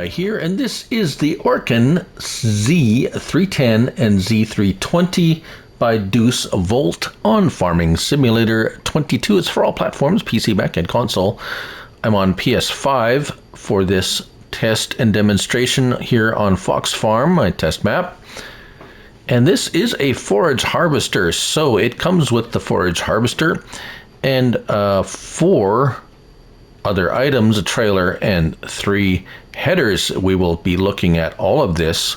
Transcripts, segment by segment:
here, and this is the Orkan Z310 and Z320 by Deuce Volt on Farming Simulator 22. It's for all platforms, PC, Mac, and console. I'm on PS5 for this test and demonstration here on Fox Farm, my test map. And this is a Forage Harvester, so it comes with the Forage Harvester and 4 other items, a trailer, and 3 headers. We will be looking at all of this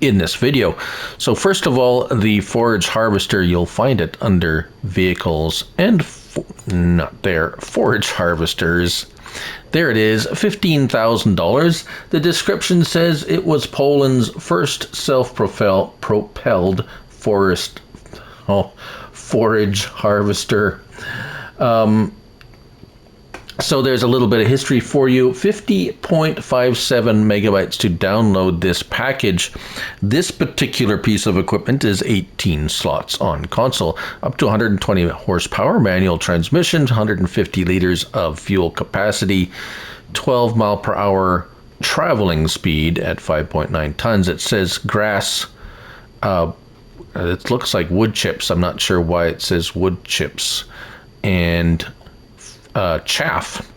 in this video. So first of all, the Forage Harvester, you'll find it under Vehicles and Forage Harvesters. There it is, $15,000. The description says it was Poland's first self-propelled forage harvester. So there's a little bit of history for you. 50.57 megabytes to download this package. This particular piece of equipment is 18 slots on console, up to 120 horsepower, manual transmission, 150 liters of fuel capacity, 12 mile per hour traveling speed at 5.9 tons. It says grass. It looks like wood chips. I'm not sure why it says wood chips. And chaff.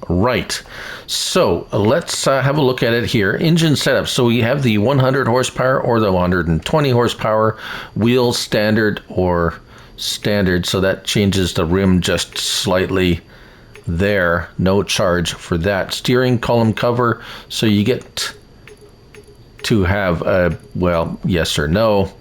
Right. So let's have a look at it here. Engine setup. So we have the 100 horsepower or the 120 horsepower, wheel standard or standard. So that changes the rim just slightly there. No charge for that. Steering column cover. So you get to have a, well, yes or no.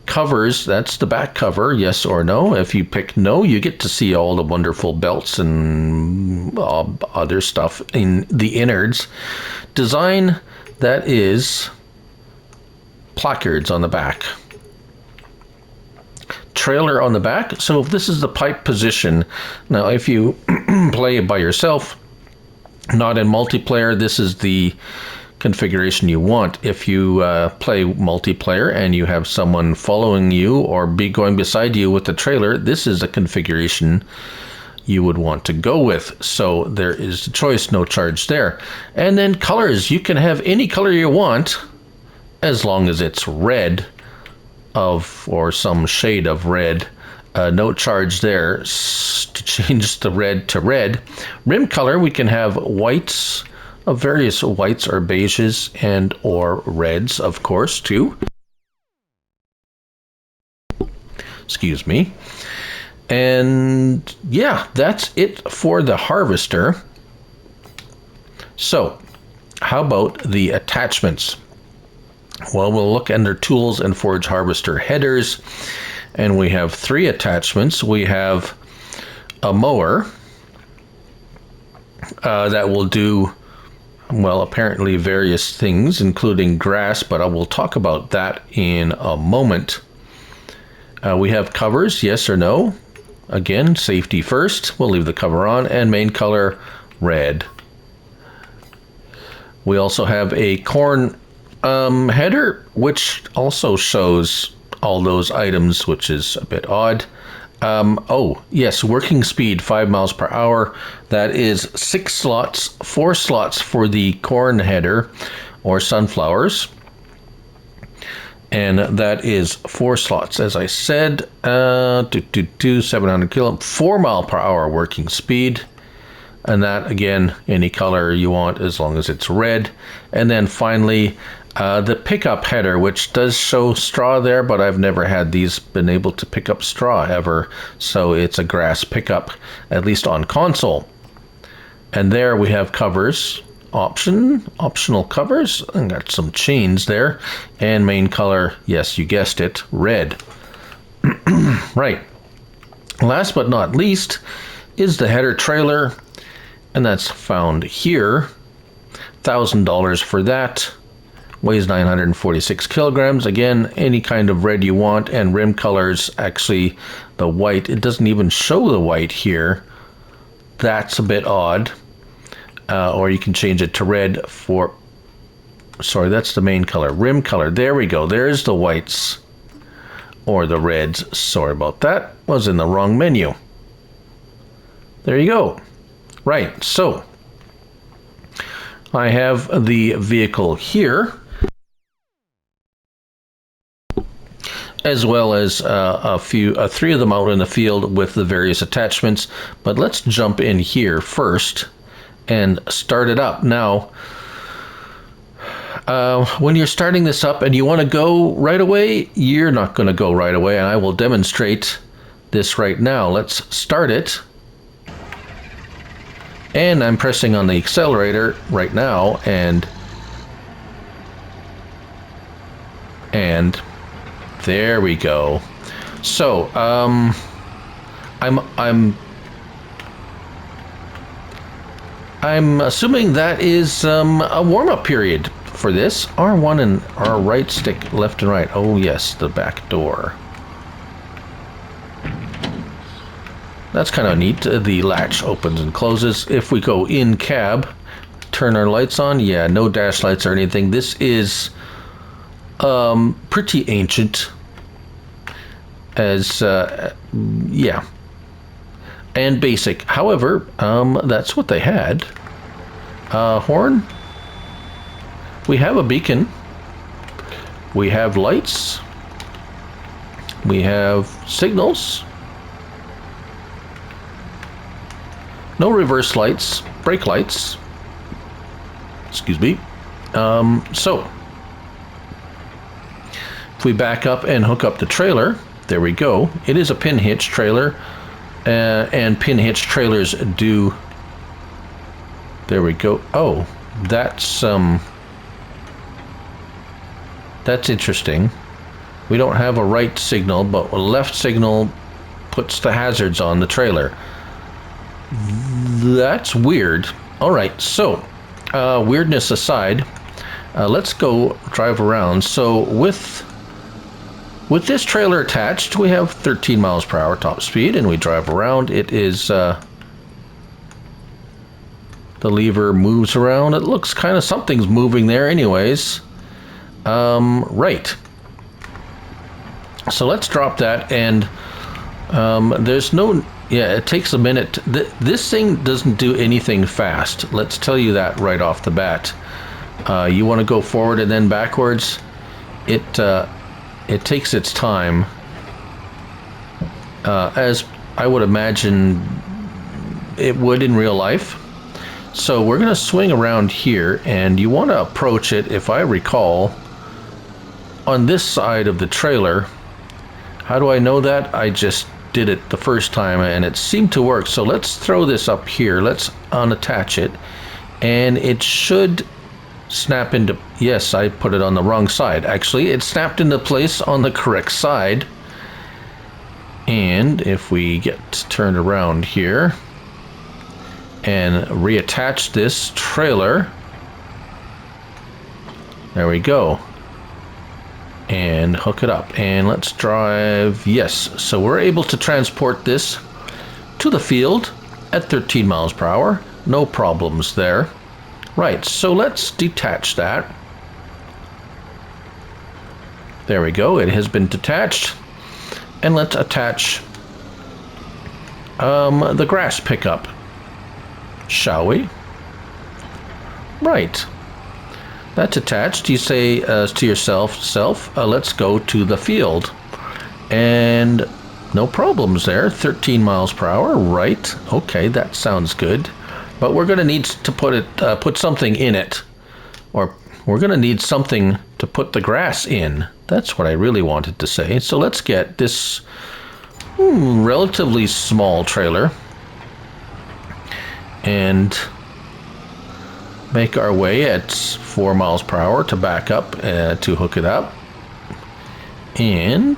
Covers, that's the back cover, yes or no. If you pick no, you get to see all the wonderful belts and other stuff in the innards. Design, that is placards on the back. Trailer on the back. So if this is the pipe position, now if you play by yourself, not in multiplayer, this is the configuration you want. If you play multiplayer and you have someone following you or going beside you with the trailer, this is a configuration you would want to go with. So there is a choice, no charge there. And then colors, you can have any color you want as long as it's red or some shade of red. No charge there to change the red to red. Rim color, we can have whites of various whites or beiges and or reds, of course, too. Excuse me. And yeah, that's it for the harvester. So how about the attachments? Well, we'll look under tools and Forage Harvester headers, and we have 3 attachments. We have a mower that will do, well, apparently various things, including grass, but I will talk about that in a moment. We have covers, yes or no. Again, safety first. We'll leave the cover on, and main color, red. We also have a corn header, which also shows all those items, which is a bit odd. Oh, yes, working speed, 5 miles per hour. That is 6 slots, 4 slots for the corn header or sunflowers. And that is 4 slots, as I said, 700 kilo, 4 mile per hour working speed. And that, again, any color you want as long as it's red. And then finally, the pickup header, which does show straw there, but I've never had these been able to pick up straw ever. So it's a grass pickup, at least on console. And there we have covers, optional covers. I got some chains there. And main color, yes, you guessed it, red. Right. Last but not least is the header trailer. And that's found here. $1,000 for that. Weighs 946 kilograms. Again, any kind of red you want. And rim colors, actually the white. It doesn't even show the white here. That's a bit odd. Or you can change it to red for... Sorry, that's the main color. Rim color. There we go. There's the whites. Or the reds. Sorry about that. Was in the wrong menu. There you go. Right, so I have the vehicle here, as well as three of them out in the field with the various attachments. But let's jump in here first and start it up. Now, when you're starting this up and you want to go right away, you're not going to go right away, and I will demonstrate this right now. Let's start it. And I'm pressing on the accelerator right now, and there we go. So, I'm assuming that is a warm-up period for this. R1 and R right stick left and right. Oh yes, the back door. That's kind of neat. The latch opens and closes. If we go in cab, turn our lights on. Yeah, no dash lights or anything. This is pretty ancient. As yeah, and basic. However, that's what they had. Horn. We have a beacon. We have lights. We have signals. No reverse lights, brake lights. Excuse me. So, if we back up and hook up the trailer, there we go. It is a pin hitch trailer, and pin hitch trailers do. There we go. Oh, that's interesting. We don't have a right signal, but a left signal puts the hazards on the trailer. That's weird. All right, so weirdness aside, let's go drive around. So with this trailer attached, we have 13 miles per hour top speed, and we drive around. It is the lever moves around. It looks kind of something's moving there, anyways. Right. So let's drop that, and there's no. Yeah, it takes a minute. This thing doesn't do anything fast. Let's tell you that right off the bat. You want to go forward and then backwards. It takes its time, as I would imagine it would in real life. So we're going to swing around here, and you want to approach it, if I recall, on this side of the trailer. How do I know that? I just did it the first time and it seemed to work. So let's throw this up here. Let's unattach it, and it should snap into. Yes, I put it on the wrong side. Actually, it snapped into place on the correct side. And if we get turned around here and reattach this trailer, there we go, and hook it up, and let's drive. Yes, so we're able to transport this to the field at 13 miles per hour. No problems there. Right, so let's detach that. There we go, it has been detached. And let's attach the grass pickup, shall we? Right. That's attached. You say to yourself, let's go to the field. And no problems there. 13 miles per hour. Right. Okay, that sounds good. But we're going to need to put something in it. Or we're going to need something to put the grass in. That's what I really wanted to say. So let's get this relatively small trailer and make our way at 4 miles per hour to back up to hook it up. And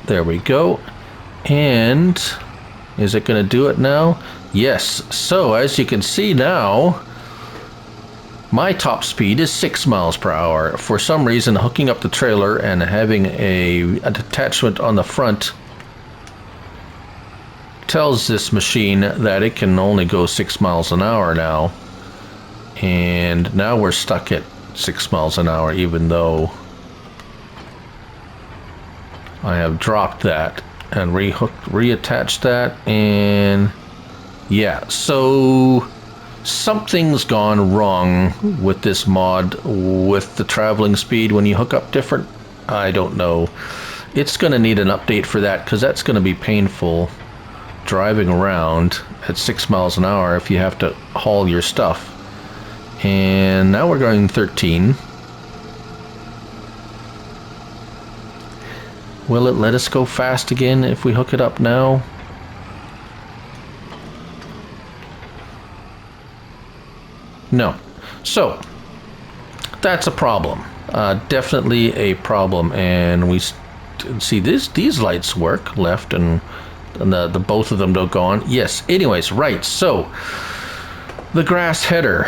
there we go. And is it going to do it now? Yes. So as you can see now, my top speed is 6 miles per hour. For some reason, hooking up the trailer and having an attachment on the front tells this machine that it can only go 6 miles an hour now. And now we're stuck at 6 miles an hour, even though I have dropped that and reattached that. And yeah, so Something's gone wrong with this mod, with the traveling speed when you hook up different. I don't know. It's going to need an update for that, because that's going to be painful driving around at 6 miles an hour if you have to haul your stuff. And now we're going 13. Will it let us go fast again if we hook it up now? No. So, that's a problem. Definitely a problem. And we see these lights work, left and the both of them don't go on. Yes. Anyways, right. So, the grass header.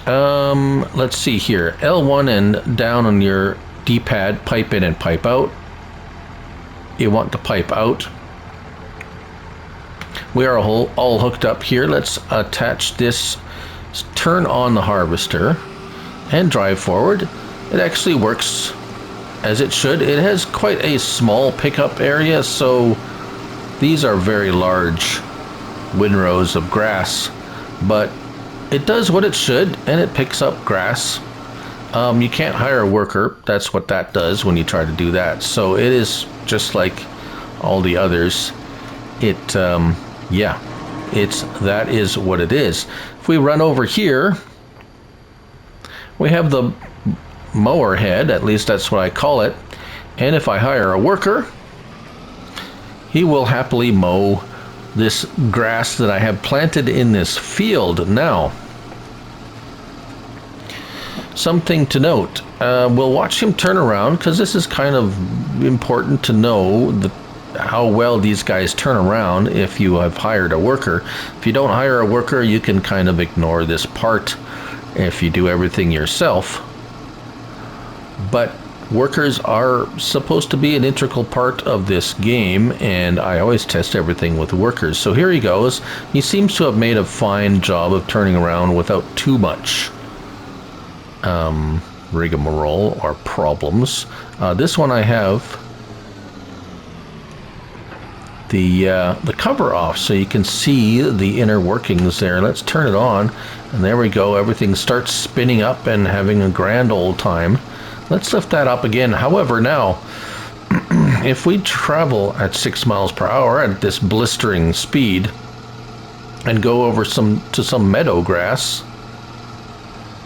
Let's see here. L1 and down on your D-pad, pipe in and pipe out. You want to pipe out. We are all hooked up here. Let's attach this, turn on the harvester, and drive forward. It actually works as it should. It has quite a small pickup area, so these are very large windrows of grass, but it does what it should, and it picks up grass. You can't hire a worker. That's what that does when you try to do that. So it is just like all the others. Yeah, that is what it is. If we run over here, we have the mower head, at least that's what I call it. And if I hire a worker, he will happily mow this grass that I have planted in this field. Now, something to note, we'll watch him turn around, because this is kind of important to know how well these guys turn around if you have hired a worker. If you don't hire a worker, you can kind of ignore this part if you do everything yourself. But workers are supposed to be an integral part of this game, and I always test everything with workers. So here he goes. He seems to have made a fine job of turning around without too much rigmarole or problems. This one I have the cover off, so you can see the inner workings there. Let's turn it on, and there we go. Everything starts spinning up and having a grand old time. Let's lift that up again. However, now if we travel at 6 miles per hour at this blistering speed and go over to some meadow grass,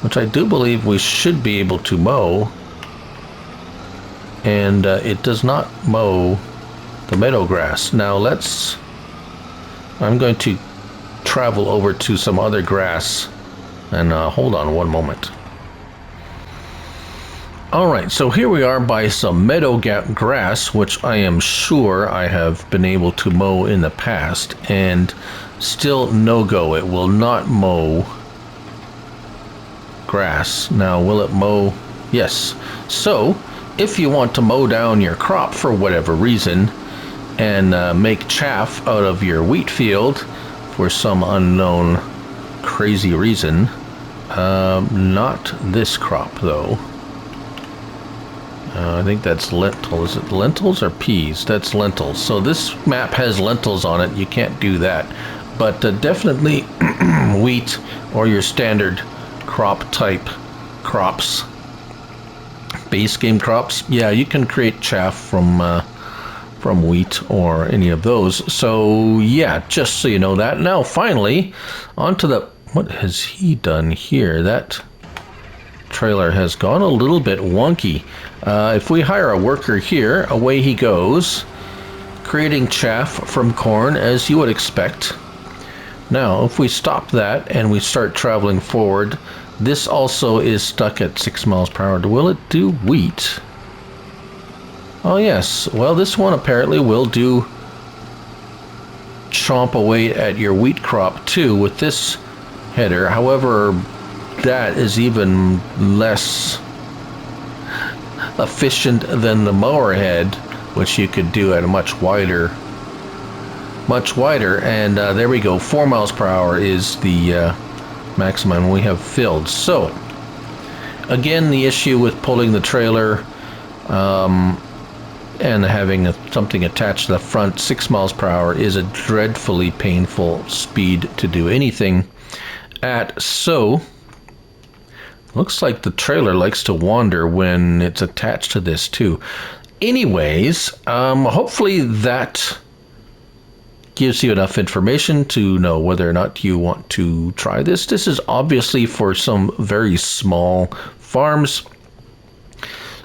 which I do believe we should be able to mow, and it does not mow the meadow grass. Now I'm going to travel over to some other grass, and hold on one moment. Alright, so here we are by some meadow grass, which I am sure I have been able to mow in the past, and still no go. It will not mow grass. Now, will it mow? Yes. So, if you want to mow down your crop for whatever reason, and make chaff out of your wheat field for some unknown crazy reason, not this crop though. I think that's lentil. Is it lentils or peas? That's lentils. So this map has lentils on it. You can't do that. But definitely wheat or your standard crop type crops. Base game crops. Yeah, you can create chaff from wheat or any of those. So yeah, just so you know that. Now finally, onto what has he done here? That trailer has gone a little bit wonky. If we hire a worker here, away he goes, creating chaff from corn, as you would expect. Now, if we stop that and we start traveling forward, this also is stuck at 6 miles per hour. Will it do wheat? Oh yes, well this one apparently will do chomp away at your wheat crop too with this header. However, that is even less efficient than the mower head, which you could do at a much wider, and there we go. 4 miles per hour is the maximum we have filled. So again, the issue with pulling the trailer and having something attached to the front, 6 miles per hour is a dreadfully painful speed to do anything. at. So, looks like the trailer likes to wander when it's attached to this too. Anyways, hopefully that gives you enough information to know whether or not you want to try this. This is obviously for some very small farms.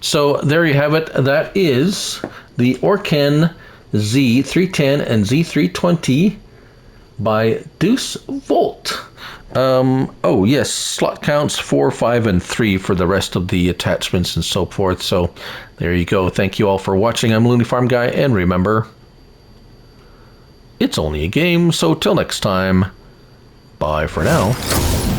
So there you have it. That is the Orkan Z310 and Z320 by Deuce Volt. Oh yes, slot counts 4, 5, and 3 for the rest of the attachments and so forth. So there you go. Thank you all for watching. I'm Looney Farm Guy, and remember, it's only a game, so till next time, bye for now.